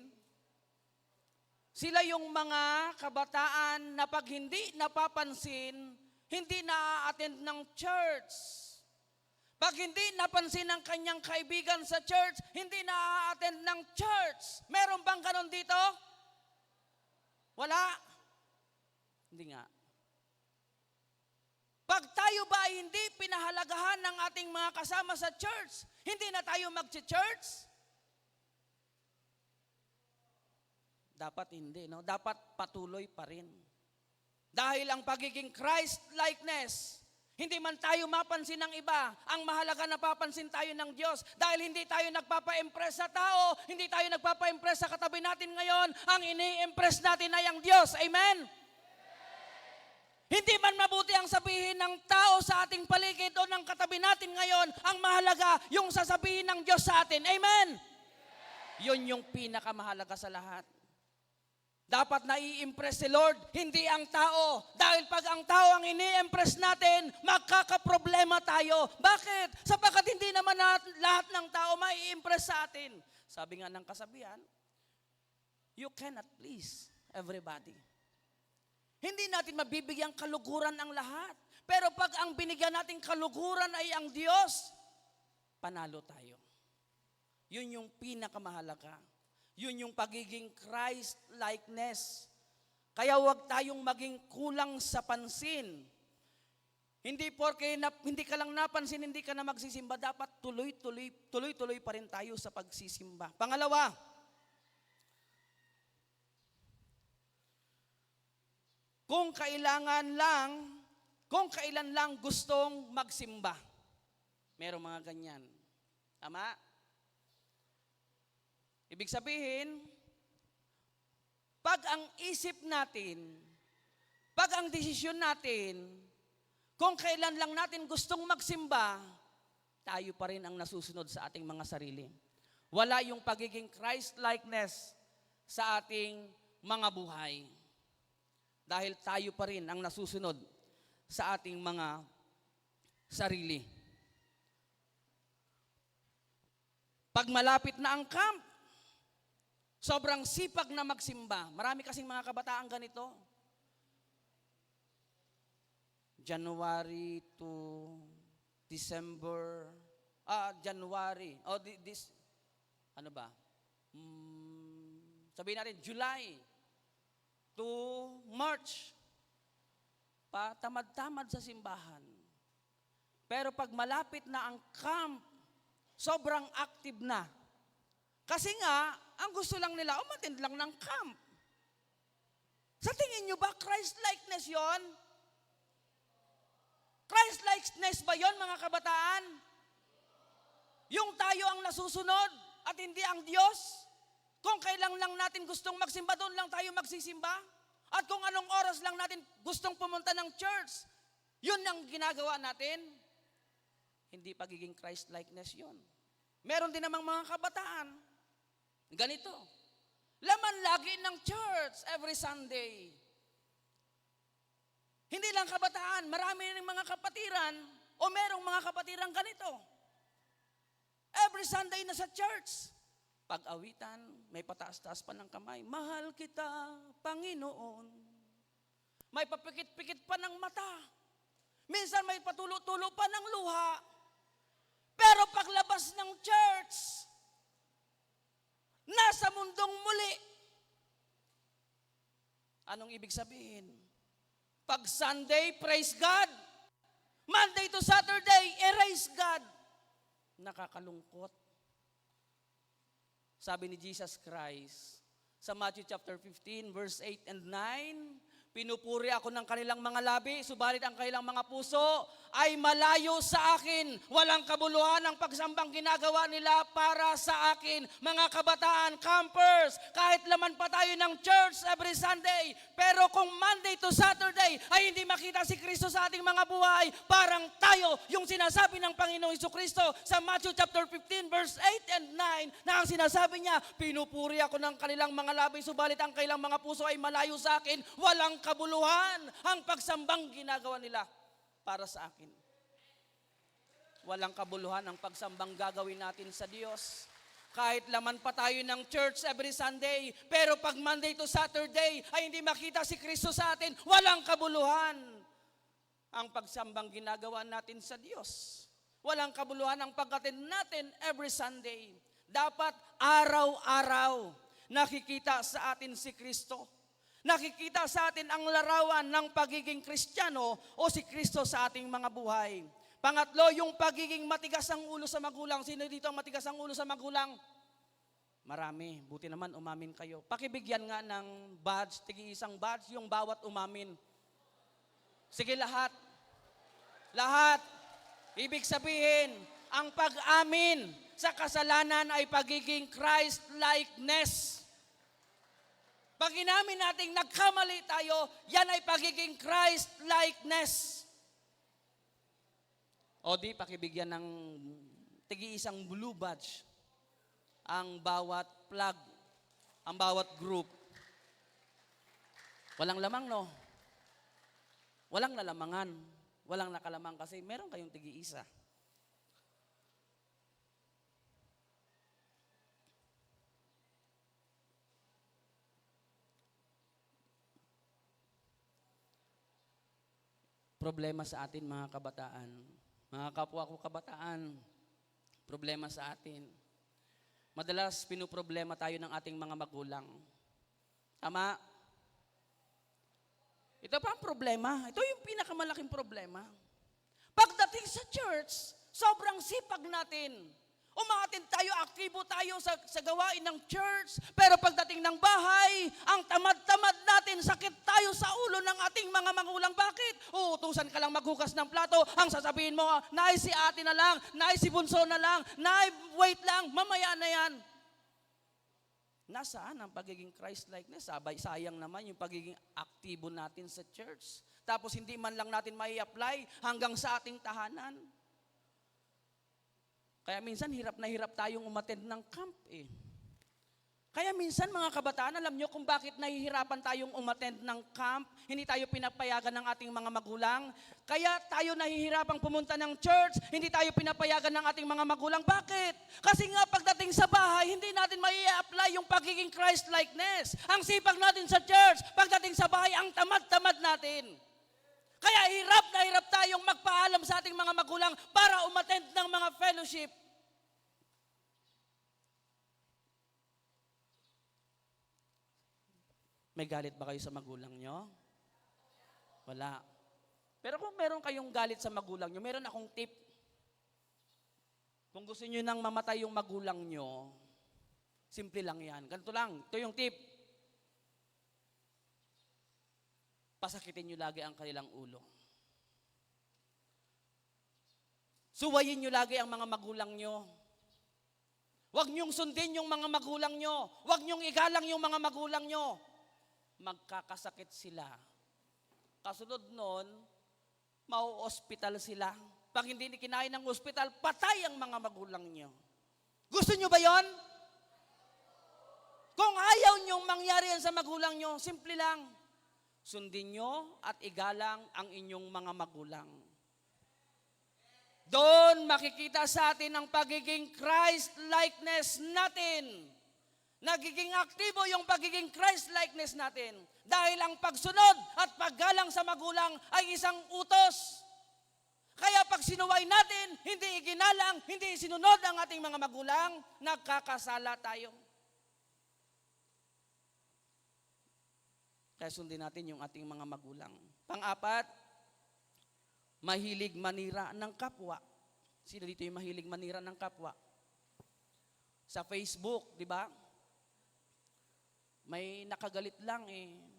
Sila yung mga kabataan na pag hindi napapansin, hindi na-attend ng church. Pag hindi napansin ng kanyang kaibigan sa church, hindi na-attend ng church. Meron bang ganon dito? Wala? Hindi nga. Pag tayo ba ay hindi pinahalagahan ng ating mga kasama sa church, hindi na tayo mag-church? Dapat hindi, no? Dapat patuloy pa rin. Dahil ang pagiging Christ-likeness, hindi man tayo mapansin ng iba, ang mahalaga napapansin tayo ng Diyos. Dahil hindi tayo nagpapa-impress sa tao, hindi tayo nagpapa-impress sa katabi natin ngayon, ang ini-impress natin ay ang Diyos. Amen? Hindi man mabuti ang sabihin ng tao sa ating paligid o ng katabi natin ngayon, ang mahalaga yung sasabihin ng Diyos sa atin. Amen? Yun yung pinakamahalaga sa lahat. Dapat nai-impress si Lord, hindi ang tao. Dahil pag ang tao ang ini-impress natin, magkakaproblema tayo. Bakit? Sapagkat hindi naman lahat ng tao mai-impress sa atin. Sabi nga ng kasabihan, you cannot please everybody. Hindi natin mabibigyan kaluguran ang lahat. Pero pag ang binigyan natin kaluguran ay ang Diyos, panalo tayo. Yun yung pinakamahalaga. Yun yung pagiging Christ-likeness. Kaya huwag tayong maging kulang sa pansin. Hindi porke hindi ka lang napansin, hindi ka na magsisimba. Dapat tuloy-tuloy pa rin tayo sa pagsisimba. Pangalawa, kung kailan lang gustong magsimba. Merong mga ganyan. Tama? Ibig sabihin, pag ang isip natin, pag ang desisyon natin, kung kailan lang natin gustong magsimba, tayo pa rin ang nasusunod sa ating mga sarili. Wala yung pagiging Christ-likeness sa ating mga buhay. Dahil tayo pa rin ang nasusunod sa ating mga sarili. Pag malapit na ang camp, sobrang sipag na magsimba. Marami kasing mga kabataan ganito. January to December, January, ano ba? Sabihin natin, July to March, patamad-tamad sa simbahan. Pero pag malapit na ang camp, sobrang active na. Kasi nga, ang gusto lang nila, umattend lang ng camp. Sa tingin nyo ba, Christ-likeness yon? Christ-likeness ba yon, mga kabataan? Yung tayo ang nasusunod at hindi ang Diyos? Kung kailan lang natin gustong magsimba, doon lang tayo magsisimba? At kung anong oras lang natin gustong pumunta ng church, yun ang ginagawa natin? Hindi pagiging Christ-likeness yun. Meron din namang mga kabataan, ganito, laman lagi ng church every Sunday. Hindi lang kabataan, marami rin mga kapatiran o merong mga kapatiran ganito. Every Sunday na sa church. Pag-awitan, may pataas-taas pa ng kamay. Mahal kita, Panginoon. May papikit-pikit pa ng mata. Minsan may patulo-tulo pa ng luha. Pero paglabas ng church, nasa mundong muli. Anong ibig sabihin? Pag Sunday, praise God. Monday to Saturday, erase God. Nakakalungkot. Sabi ni Jesus Christ sa Matthew chapter 15, verse 8 and 9, pinupuri ako ng kanilang mga labi, subalit ang kanilang mga puso ay malayo sa akin. Walang kabuluhan ang pagsambang ginagawa nila para sa akin. Mga kabataan, campers, kahit laman pa tayo ng church every Sunday, pero kung Monday to Saturday ay hindi makita si Kristo sa ating mga buhay, parang tayo yung sinasabi ng Panginoong Jesucristo sa Matthew chapter 15, verse 8 and 9, na ang sinasabi niya, pinupuri ako ng kanilang mga labi, subalit ang kanilang mga puso ay malayo sa akin. Walang kabuluhan ang pagsambang ginagawa nila para sa akin. Walang kabuluhan ang pagsambang gagawin natin sa Diyos. Kahit laman pa tayo ng church every Sunday, pero pag Monday to Saturday ay hindi makita si Kristo sa atin, walang kabuluhan ang pagsambang ginagawa natin sa Diyos. Walang kabuluhan ang pag-attend natin every Sunday. Dapat araw-araw nakikita sa atin si Kristo. Nakikita sa atin ang larawan ng pagiging Kristiyano o si Kristo sa ating mga buhay. Pangatlo, yung pagiging matigas ang ulo sa magulang. Sino dito ang matigas ang ulo sa magulang? Marami. Buti naman umamin kayo. Pakibigyan nga ng badge, tigi-isang badge, yung bawat umamin. Sige, lahat. Lahat. Ibig sabihin, ang pag-amin sa kasalanan ay pagiging Christ-likeness. Pag inamin nating nagkamali tayo, yan ay pagiging Christ-likeness. O di, pakibigyan ng tigi-isang blue badge ang bawat flag, ang bawat group. Walang lamang, no? Walang lalamangan. Walang nakalamang kasi meron kayong tigi-isa. Problema sa atin, mga kabataan. Mga kapwa ko kabataan, problema sa atin. Madalas pinuproblema tayo ng ating mga magulang. Tama? Ito pa ang problema. Ito yung pinakamalaking problema. Pagdating sa church, sobrang sipag natin. Umaattend tayo, aktibo tayo sa gawain ng church. Pero pagdating ng bahay, ang tamad-tamad natin, sakit tayo sa ulo ng ating mga magulang. Bakit? Uutusan ka lang maghugas ng plato. Ang sasabihin mo, nay si ate na lang, nay si bunso na lang, nay wait lang, mamaya na yan. Nasaan ang pagiging Christ-likeness? Sayang naman yung pagiging aktibo natin sa church. Tapos hindi man lang natin mai-apply hanggang sa ating tahanan. Kaya minsan hirap na hirap tayong umattend ng camp eh. Kaya minsan mga kabataan, alam nyo kung bakit nahihirapan tayong umattend ng camp, hindi tayo pinapayagan ng ating mga magulang, kaya tayo nahihirapang pumunta ng church, hindi tayo pinapayagan ng ating mga magulang. Bakit? Kasi nga pagdating sa bahay, hindi natin mai-apply yung pagiging Christ-likeness. Ang sipag natin sa church, pagdating sa bahay, ang tamad-tamad natin. Kaya hirap na hirap tayong magpaalam sa ating mga magulang para umattend ng mga fellowship. May galit ba kayo sa magulang nyo? Wala. Pero kung meron kayong galit sa magulang nyo, meron akong tip. Kung gusto nyo nang mamatay yung magulang nyo, simple lang yan. Ganito lang, ito yung tip. Pasakitin nyo lagi ang kanilang ulo. Suwayin nyo lagi ang mga magulang nyo. Huwag nyong sundin yung mga magulang nyo. Huwag nyong igalang yung mga magulang nyo. Magkakasakit sila. Kasunod nun, mau-hospital sila. Pag hindi kinain ng hospital, patay ang mga magulang nyo. Gusto nyo ba yon? Kung ayaw nyong mangyari yan sa magulang nyo, simple lang. Sundin nyo at igalang ang inyong mga magulang. Doon makikita sa atin ang pagiging Christ-likeness natin. Nagiging aktibo yung pagiging Christ-likeness natin. Dahil ang pagsunod at paggalang sa magulang ay isang utos. Kaya pag sinuway natin, hindi iginalang, hindi sinunod ang ating mga magulang, nagkakasala tayo. Kaya sundin natin yung ating mga magulang. Pang-apat, mahilig manira ng kapwa. Sino dito yung mahilig manira ng kapwa? Sa Facebook, di ba? May nakagalit lang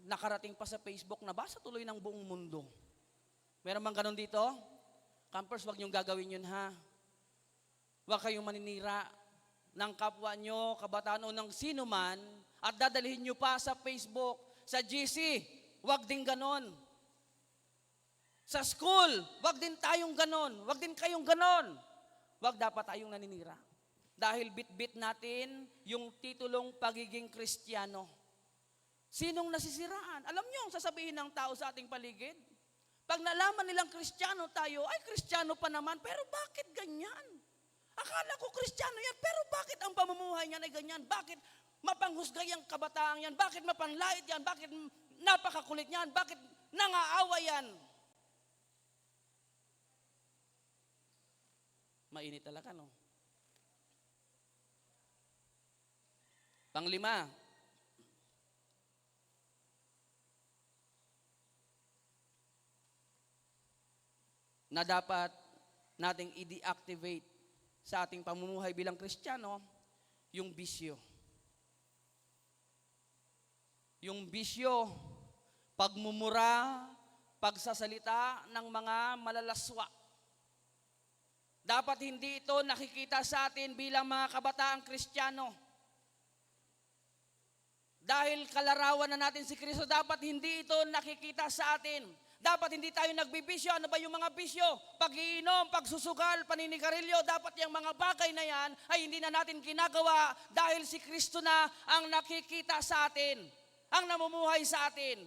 nakarating pa sa Facebook, nabasa tuloy ng buong mundo. Meron bang ganun dito? Campers, wag niyong gagawin yun ha. Huwag kayong maninira ng kapwa nyo, kabataan o ng sino man, at dadalhin nyo pa sa Facebook, sa GC, wag din ganon. Sa school, wag din tayong ganon. Wag din kayong ganon. Wag dapat tayong naninira. Dahil bit-bit natin yung titulong pagiging Kristiyano. Sinong nasisiraan? Alam niyo ang sasabihin ng tao sa ating paligid? Pag nalaman nilang Kristiyano tayo, ay Kristiyano pa naman, pero bakit ganyan? Akala ko Kristiyano yan, pero bakit ang pamumuhay niyan ay ganyan? Bakit mapanghusgay ang kabataan yan? Bakit mapanlait yan? Bakit napakakulit yan? Bakit nangaawa yan? Mainit talaga, no? Panglima, na dapat nating i-deactivate sa ating pamumuhay bilang Kristiyano, yung bisyo. Yung bisyo, pagmumura, pagsasalita ng mga malalaswa. Dapat hindi ito nakikita sa atin bilang mga kabataang Kristiyano. Dahil kalarawan na natin si Kristo, dapat hindi ito nakikita sa atin. Dapat hindi tayo nagbibisyo. Ano ba yung mga bisyo? Pag-iinom, pagsusugal, paninigarilyo, dapat yung mga bagay na yan ay hindi na natin ginagawa dahil si Kristo na ang nakikita sa atin, ang namumuhay sa atin.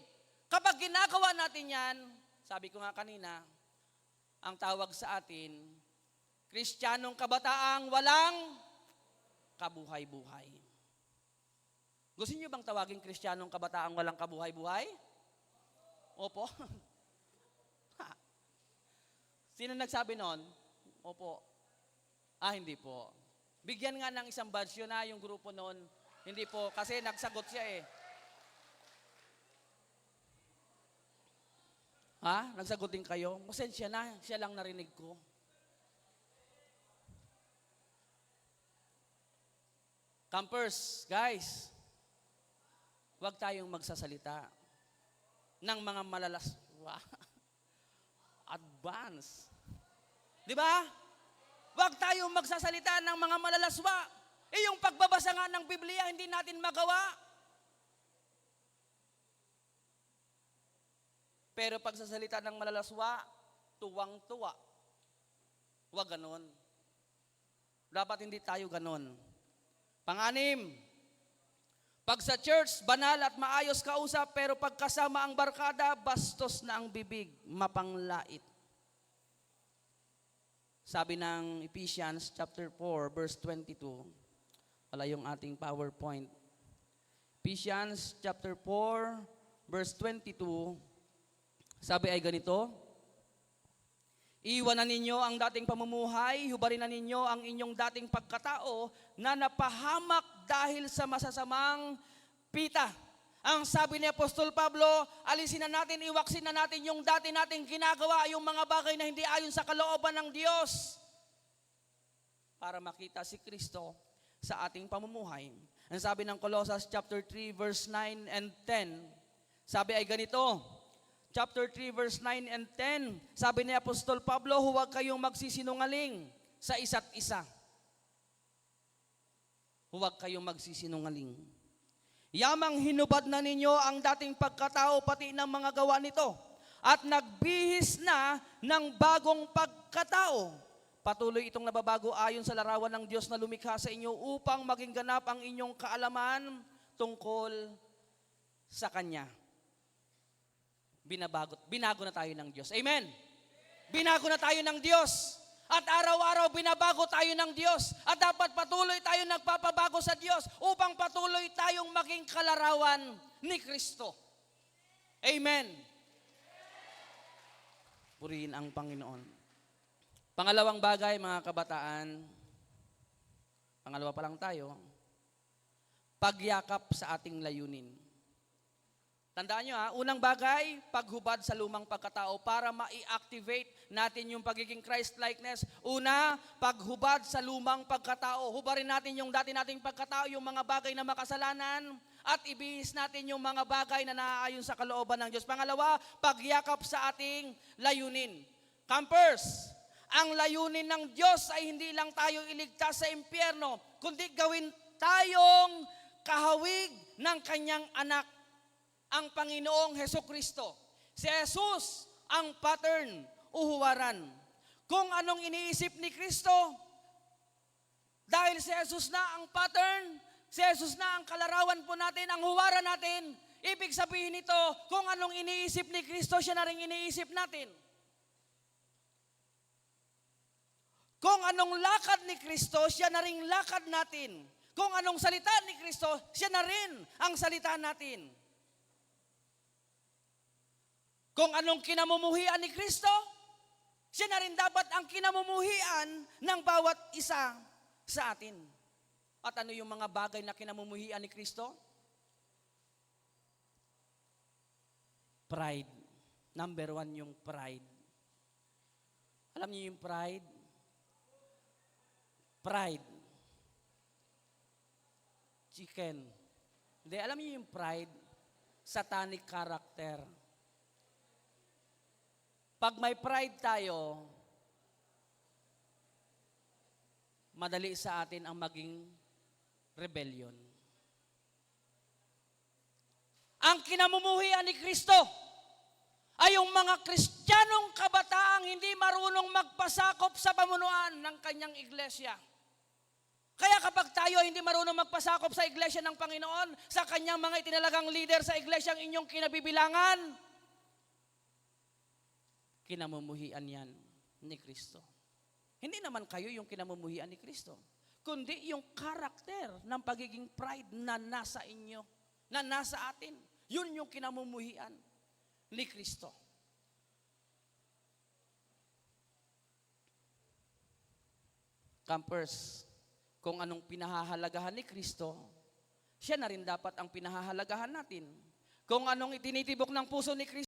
Kapag ginagawa natin yan, sabi ko nga kanina, ang tawag sa atin, Kristiyanong kabataang walang kabuhay-buhay. Gusto niyo bang tawaging Kristiyanong kabataang walang kabuhay-buhay? Opo. Sino nagsabi noon? Opo. Hindi po. Bigyan nga ng isang badge yun yung grupo noon. Hindi po, kasi nagsagot siya Nagsagot din kayo? Pasensya na, siya lang narinig ko. Campers, guys, huwag tayong magsasalita ng mga malalaswa. Advance. Di ba? Huwag tayong magsasalita ng mga malalaswa. Yung pagbabasa nga ng Biblia, hindi natin magawa. Pero pagsasalita ng malalaswa, tuwang-tuwa. Huwag ganon. Dapat hindi tayo ganon. Pang-anim, Pag sa church, banal at maayos kausap, pero pag kasama ang barkada, bastos na ang bibig, mapanglait. Sabi ng Ephesians chapter 4, verse 22, wala yung ating PowerPoint. Ephesians chapter 4, verse 22, sabi ay ganito, iwanan ninyo ang dating pamumuhay, hubarin na ninyo ang inyong dating pagkatao na napahamak dahil sa masasamang pita. Ang sabi ni Apostol Pablo, alisin na natin, iwaksin na natin yung dati nating ginagawa, yung mga bagay na hindi ayon sa kalooban ng Diyos para makita si Kristo sa ating pamumuhay. Ang sabi ng Colossians chapter 3 verse 9 and 10, sabi ay ganito, chapter 3 verse 9 and 10, sabi ni Apostol Pablo, huwag kayong magsisinungaling sa isa't isa. Huwag kayong magsisinungaling. Yamang hinubad na ninyo ang dating pagkatao pati ng mga gawa nito at nagbihis na ng bagong pagkatao. Patuloy itong nababago ayon sa larawan ng Diyos na lumikha sa inyo upang maging ganap ang inyong kaalaman tungkol sa Kanya. Binago na tayo ng Diyos. Amen? Binago na tayo ng Diyos. At araw-araw binabago tayo ng Diyos. At dapat patuloy tayo nagpapabago sa Diyos upang patuloy tayong maging kalarawan ni Kristo. Amen. Purihin ang Panginoon. Pangalawang bagay, mga kabataan, pangalawa pa lang tayo, pagyakap sa ating layunin. Tandaan nyo unang bagay, paghubad sa lumang pagkatao para ma-activate natin yung pagiging Christ-likeness. Una, paghubad sa lumang pagkatao. Hubarin natin yung dati nating pagkatao, yung mga bagay na makasalanan, at ibihis natin yung mga bagay na naaayon sa kalooban ng Diyos. Pangalawa, pagyakap sa ating layunin. Campers, ang layunin ng Diyos ay hindi lang tayo iligtas sa impyerno, kundi gawin tayong kahawig ng Kanyang anak, ang Panginoong Hesukristo. Si Jesus ang pattern, uhuwaran. Kung anong iniisip ni Kristo, dahil si Jesus na ang pattern, si Jesus na ang kalarawan po natin, ang huwaran natin, ibig sabihin nito, kung anong iniisip ni Kristo, siya na rin iniisip natin. Kung anong lakad ni Kristo, siya na rin lakad natin. Kung anong salita ni Kristo, siya na rin ang salita natin. Kung anong kinamumuhian ni Kristo, siya na rin dapat ang kinamumuhian ng bawat isa sa atin. At ano yung mga bagay na kinamumuhian ni Kristo? Pride. Number 1 yung pride. Alam niyo yung pride? Pride. Chicken. Hindi, alam niyo yung pride? Satanic character. Pag may pride tayo, madali sa atin ang maging rebellion. Ang kinamumuhian ni Kristo ay yung mga Kristiyanong kabataang hindi marunong magpasakop sa pamunuan ng kanyang iglesia. Kaya kapag tayo hindi marunong magpasakop sa iglesia ng Panginoon, sa kanyang mga itinalagang leader sa iglesia ang inyong kinabibilangan, kinamumuhian yan ni Kristo. Hindi naman kayo yung kinamumuhian ni Kristo, kundi yung karakter ng pagiging pride na nasa inyo, na nasa atin. Yun yung kinamumuhian ni Kristo. Campers, kung anong pinahahalagahan ni Kristo, siya na rin dapat ang pinahahalagahan natin. Kung anong itinitibok ng puso ni Kristo,